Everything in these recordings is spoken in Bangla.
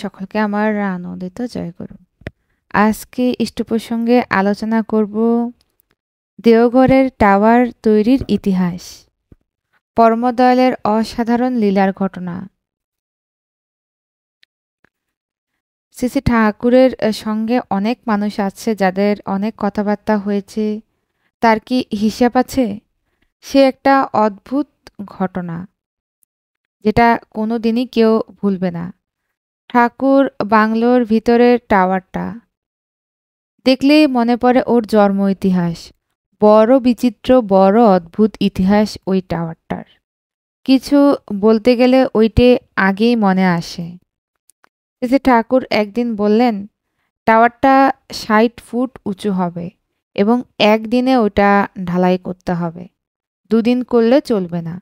সকলকে আমার আনন্দিত জয়গুরু। আজকে ইষ্ট প্রসঙ্গে আলোচনা করব দেওঘরের টাওয়ার তৈরির ইতিহাস, পরমদয়ালের অসাধারণ লীলার ঘটনা। শ্রী শ্রী ঠাকুরের সঙ্গে অনেক মানুষ আছে যাদের অনেক কথাবার্তা হয়েছে, তার কি হিসাব আছে? সে একটা অদ্ভুত ঘটনা যেটা কোনো দিনই কেউ ভুলবে না। ঠাকুর বাংলোর ভিতরের টাওয়ারটা দেখলেই মনে পড়ে ওর জন্ম ইতিহাস। বড় বিচিত্র, বড় অদ্ভুত ইতিহাস ওই টাওয়ারটার। কিছু বলতে গেলে ওইটে আগেই মনে আসে। যে ঠাকুর একদিন বললেন টাওয়ারটা ৬০ ফুট উঁচু হবে এবং একদিনে ওটা ঢালাই করতে হবে, দুদিন করলে চলবে না।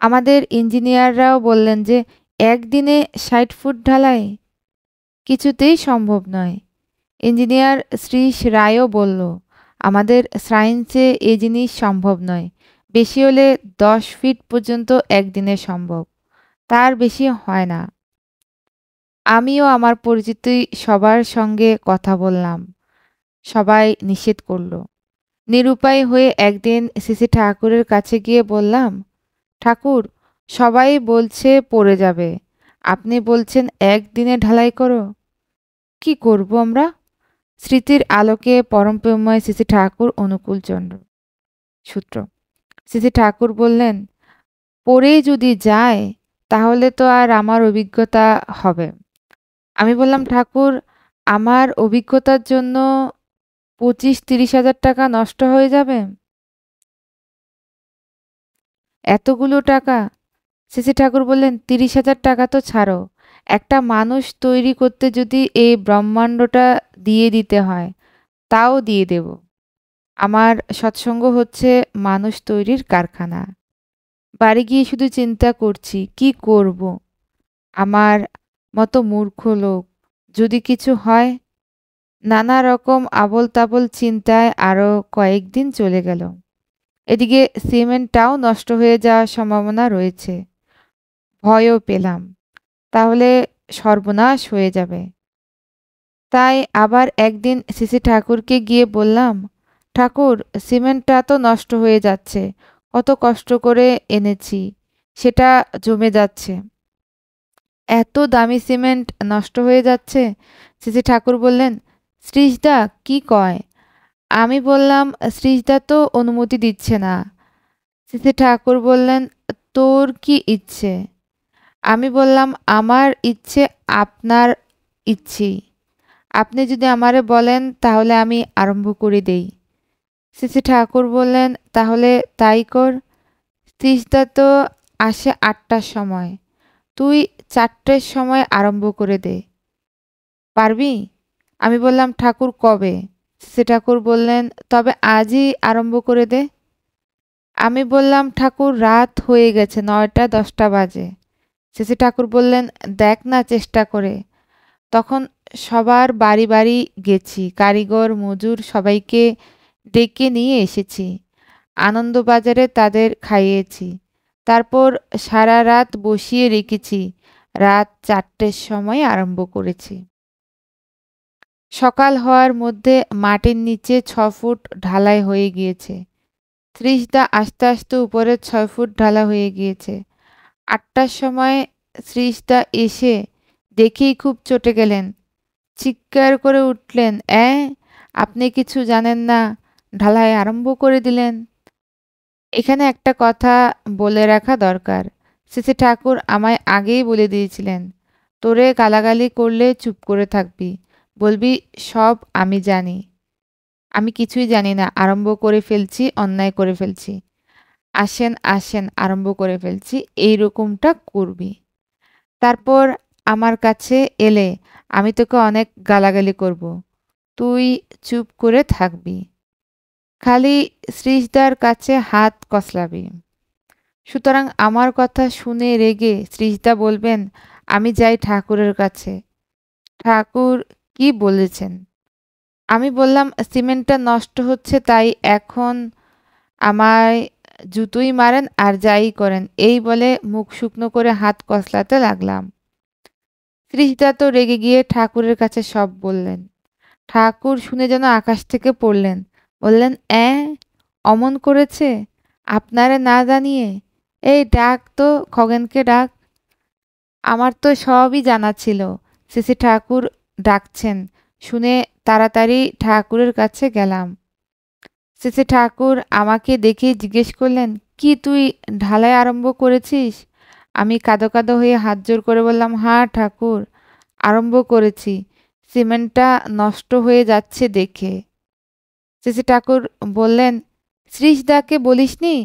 আমাদের ইঞ্জিনিয়াররাও বললেন যে একদিনে ৬০ ফুট ঢালাই কিছুতেই সম্ভব নয়। ইঞ্জিনিয়ার শ্রীশ রায়ও বলল আমাদের সায়েন্সে এই জিনিস সম্ভব নয়, বেশি হলে ১০ ফিট পর্যন্ত একদিনে সম্ভব, তার বেশি হয় না। আমিও আমার পরিচিত সবার সঙ্গে কথা বললাম, সবাই নিষেধ করল। নিরুপায় হয়ে একদিন শ্রী ঠাকুরের কাছে গিয়ে বললাম, ঠাকুর, সবাই বলছে পড়ে যাবে, আপনি বলছেন একদিনে ঢালাই করো, কি করব আমরা? স্মৃতির আলোকে পরমপ্রেমময় শ্রী ঠাকুর অনুকূলচন্দ্র সূত্র। শ্রী ঠাকুর বললেন, পড়েই যদি যায় তাহলে তো আর আমার অভিজ্ঞতা হবে। আমি বললাম, ঠাকুর, আমার অভিজ্ঞতার জন্য ২৫-৩০ হাজার টাকা নষ্ট হয়ে যাবে। এতগুলো টাকা? শ্রী ঠাকুর বললেন, ৩০ হাজার টাকা তো ছাড়ো, একটা মানুষ তৈরি করতে যদি এই ব্রহ্মাণ্ডটা দিয়ে দিতে হয় তাও দিয়ে দেব। আমার সৎসঙ্গ হচ্ছে মানুষ তৈরির কারখানা। বাড়ি গিয়ে শুধু চিন্তা করছি কি করব। আমার মতো মূর্খ লোক, যদি কিছু হয়। নানা রকম আবোল তাবোল চিন্তায় আরও কয়েকদিন চলে গেল। এদিকে সিমেন্টটাও নষ্ট হয়ে যাওয়ার সম্ভাবনা রয়েছে। ভয়ও পেলাম, তাহলে সর্বনাশ হয়ে যাবে। তাই আবার একদিন শ্রী ঠাকুরকে গিয়ে বললাম, ঠাকুর, সিমেন্টটা তো নষ্ট হয়ে যাচ্ছে, কত কষ্ট করে এনেছি, সেটা জমে যাচ্ছে। এত দামি সিমেন্ট নষ্ট হয়ে যাচ্ছে? শ্রী ঠাকুর বললেন, শ্রীশদা কি কয়? আমি বললাম, শ্রীশদা তো অনুমতি দিচ্ছে না। শ্রী ঠাকুর বললেন, তোর কি ইচ্ছে? আমি বললাম, আমার ইচ্ছে আপনার ইচ্ছেই। আপনি যদি আমারে বলেন তাহলে আমি আরম্ভ করে দেই। শ্রী ঠাকুর বললেন, তাহলে তাই কর। শ্রীশদা তো আসে ৮টার সময়, তুই ৪টের সময় আরম্ভ করে দে, পারবি? আমি বললাম, ঠাকুর কবে? শ্রী ঠাকুর বললেন, তবে আজই আরম্ভ করে দে। আমি বললাম, ঠাকুর, রাত হয়ে গেছে, ৯টা-১০টা বাজে। শ্রী ঠাকুর বললেন, দেখ না চেষ্টা করে। তখন সবার বাড়ি বাড়ি গেছি, কারিগর মজুর সবাইকে ডেকে নিয়ে এসেছি, আনন্দবাজারে তাদের খাইয়েছি, তারপর সারা রাত বসিয়ে রেখেছি, রাত ৪টের সময় আরম্ভ করেছি। সকাল হওয়ার মধ্যে মাটির নিচে ৬ ফুট ঢালাই হয়ে গিয়েছে। শ্রীশদা আস্তে আস্তে উপরে ৬ ফুট ঢালা হয়ে গিয়েছে। ৮টার সময় শ্রীশদা এসে দেখেই খুব চটে গেলেন, চিৎকার করে উঠলেন, আপনি কিছু জানেন না, ঢালাই আরম্ভ করে দিলেন। এখানে একটা কথা বলে রাখা দরকার। শ্রী ঠাকুর আমায় আগেই বলে দিয়েছিলেন, তোরে গালাগালি করলে চুপ করে থাকবি, বলবি সব আমি জানি, আমি কিছুই জানি না, আরম্ভ করে ফেলছি, অন্যায় করে ফেলছি, আসেন আসেন আরম্ভ করে ফেলছি, এই রকমটা করবি। তারপর আমার কাছে এলে আমি তোকে অনেক গালাগালি করব, তুই চুপ করে থাকবি, খালি শ্রীশদার কাছে হাত কসলাবি। সুতরাং আমার কথা শুনে রেগে শ্রীশদা বলবেন আমি যাই ঠাকুরের কাছে, ঠাকুর কি বলেছেন? আমি বললাম, সিমেন্টটা নষ্ট হচ্ছে, তাই এখন আমায় জুতোই মারেন আর যাই করেন, এই বলে মুখ শুকনো করে হাত কসলাতে লাগলাম। শ্রীশদা তো রেগে গিয়ে ঠাকুরের কাছে সব বললেন। ঠাকুর শুনে যেন আকাশ থেকে পড়লেন। বললেন, অমন করেছে আপনারে না জানিয়ে? এই ডাক তো, খগেনকে ডাক। আমার তো সবই জানা ছিল। সিসি ঠাকুর ডাকছেন শুনে তাড়াতাড়ি ঠাকুরের কাছে গেলাম। সিসি ঠাকুর আমাকে দেখে জিজ্ঞেস করলেন, কি তুই ঢালাই আরম্ভ করেছিস? আমি কাঁদো কাঁদো হয়ে হাত জোর করে বললাম, হ্যাঁ ঠাকুর, আরম্ভ করেছি, সিমেন্টটা নষ্ট হয়ে যাচ্ছে দেখে। সিসি ঠাকুর বললেন, শ্রীশদাকে বলিসনি?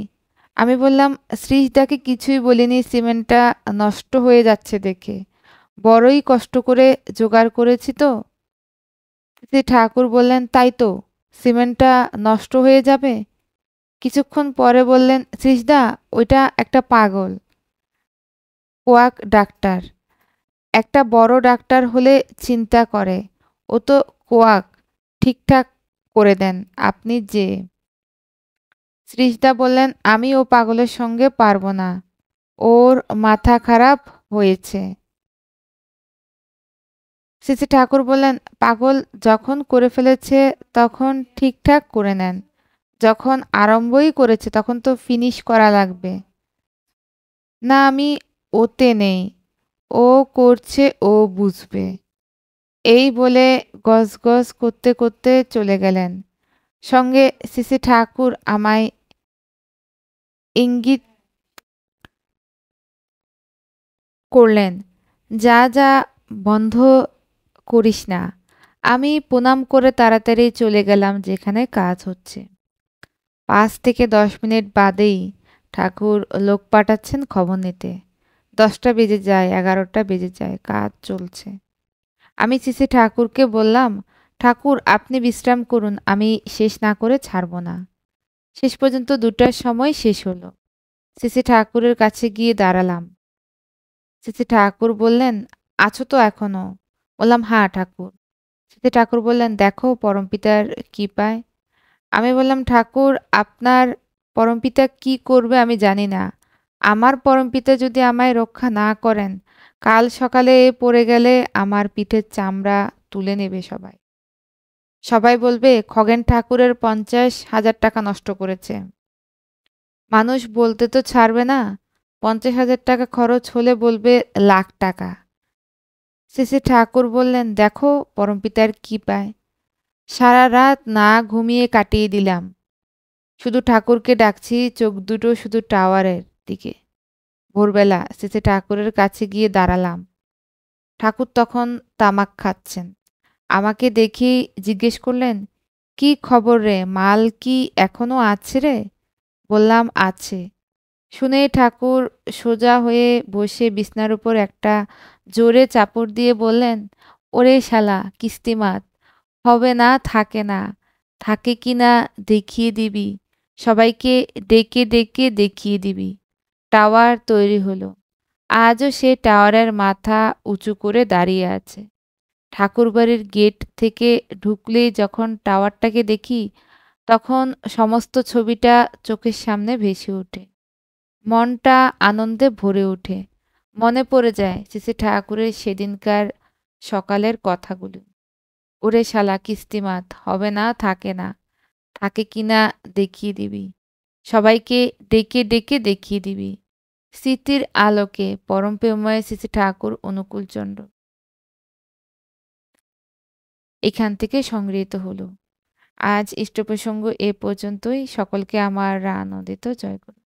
আমি বললাম, শ্রীশদাকে কিছুই বলিনি, সিমেন্টটা নষ্ট হয়ে যাচ্ছে দেখে। বড়ই কষ্ট করে জোগাড় করেছি তো। সিসি ঠাকুর বললেন, তাই তো, সিমেন্টটা নষ্ট হয়ে যাবে। কিছুক্ষণ পরে বললেন, শ্রীশদা ওইটা একটা পাগল, কোয়াক ডাক্তার। একটা বড় ডাক্তার হলে চিন্তা করে, ও তো কোয়াক, ঠিকঠাক করে দেন আপনি যে। শ্রীশদা বললেন, আমি ও পাগলের সঙ্গে পারবো না, ওর মাথা খারাপ হয়েছে। সিসি ঠাকুর বললেন, পাগল যখন করে ফেলেছে তখন ঠিকঠাক করে নেন, যখন আরম্ভই করেছে তখন তো ফিনিশ করা লাগবে। না, আমি ওতে নেই, ও করছে, ও বুঝবে। এই বলে গজগজ করতে করতে চলে গেলেন। সঙ্গে সিসি ঠাকুর আমায় ইঙ্গিত করলেন, যা যা বন্ধ করিস না। আমি প্রণাম করে তাড়াতাড়ি চলে গেলাম যেখানে কাজ হচ্ছে। 5 থেকে 10 মিনিট বাদেই ঠাকুর লোক পাঠাচ্ছেন খবর নিতে। 10টা বেজে যায়, 11টা বেজে যায়, কাজ চলছে। আমি সিসি ঠাকুরকে বললাম, ঠাকুর আপনি বিশ্রাম করুন, আমি শেষ না করে ছাড়ব না। শেষ পর্যন্ত 2টার সময় শেষ হলো। সিসি ঠাকুরের কাছে গিয়ে দাঁড়ালাম। সিসি ঠাকুর বললেন, আছো তো এখনো? বললাম, হ্যাঁ ঠাকুর। সিসি ঠাকুর বললেন, দেখো পরমপিতার কৃপায়। আমি বললাম, ঠাকুর আপনার পরমপিতা কি করবে আমি জানি না। আমার পরমপিতা যদি আমায় রক্ষা না করেন, কাল সকালে পড়ে গেলে আমার পিঠের চামড়া তুলে নেবে সবাই। সবাই বলবে খগেন ঠাকুরের 50,000 টাকা নষ্ট করেছে। মানুষ বলতে তো ছাড়বে না। 50,000 টাকা খরচ হলে বলবে লাখ টাকা। সিসি ঠাকুর বললেন, দেখো পরমপিতার কৃপায় সারা রাত না ঘুমিয়ে কাটিয়ে দিলাম। শুধু ঠাকুরকে ডাকছি, চোখ দুটো শুধু টাওয়ারের দিকে। ভোরবেলা সিসি ঠাকুরের কাছে গিয়ে দাঁড়ালাম। ঠাকুর তখন তামাক খাচ্ছেন। আমাকে দেখেই জিজ্ঞেস করলেন, কি খবর রে, মাল কি এখনো আছে রে? বললাম, আছে। শুনে ঠাকুর সোজা হয়ে বসে বিছনার উপর একটা জোরে চাপড় দিয়ে বললেন, ওরে শালা কিস্তিমাত, হবে না থাকে না, থাকে কি না দেখিয়ে দিবি, সবাইকে ডেকে ডেকে দেখিয়ে দিবি। টাওয়ার তৈরি হলো। আজও সে টাওয়ারের মাথা উঁচু করে দাঁড়িয়ে আছে। ঠাকুরবাড়ির গেট থেকে ঢুকলেই যখন টাওয়ারটাকে দেখি তখন সমস্ত ছবিটা চোখের সামনে ভেসে ওঠে। মনটা আনন্দে ভরে ওঠে। মনে পড়ে যায় সিসি ঠাকুরের সেদিনকার সকালের কথাগুলো। ওরে শালা কিস্তিমাত, হবে না থাকে না, থাকে কিনা দেখিয়ে দিবি, সবাইকে ডেকে ডেকে দেখিয়ে দিবি। স্মৃতির আলোকে পরম প্রেমময় সিসি ঠাকুর অনুকূলচন্দ্র। এখান থেকে সংগৃহীত হলো। আজ ইষ্টপ্রসঙ্গ এ পর্যন্তই। সকলকে আমার আনন্দিত জয় গুরু।